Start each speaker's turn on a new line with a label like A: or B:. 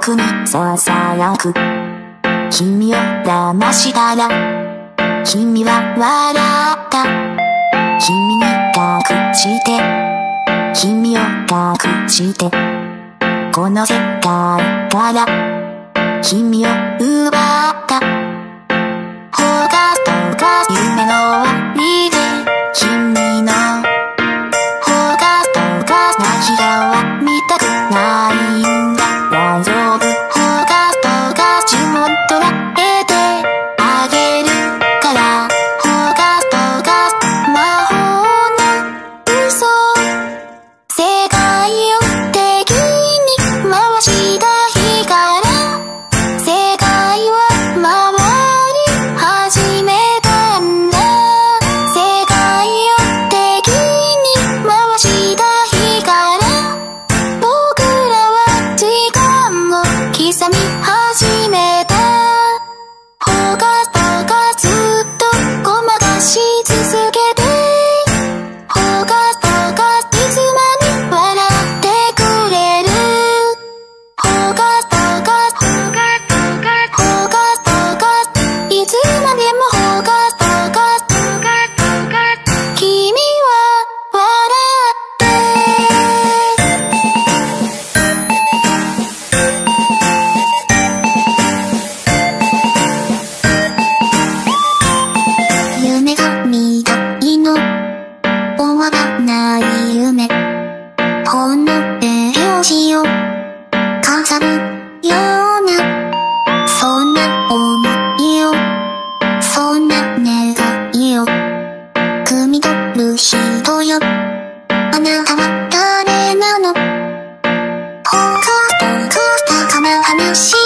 A: くにささやく君を騙したら君は笑った君に隠して君を隠してこの世界から君を奪ったほがとが夢の終わりで君のほがとが涙は見たくないんだ大丈夫ほがとが呪文捉えてあげるからほがとが魔法の嘘世界を敵に回した日から世界は回り始めたんだ世界を敵に回した日から僕らは時間を刻み始めたほがとがずっとごまかし続けてほがとがいつまで笑ってくれるほがとがほがとがほがとがいつまでもほがとがほがとが君は笑って夢が見たいの終わらない夢ほんのページを飾るようなそんな想いをそんな願いを汲み取る人よあなたは誰なのほがとが高な話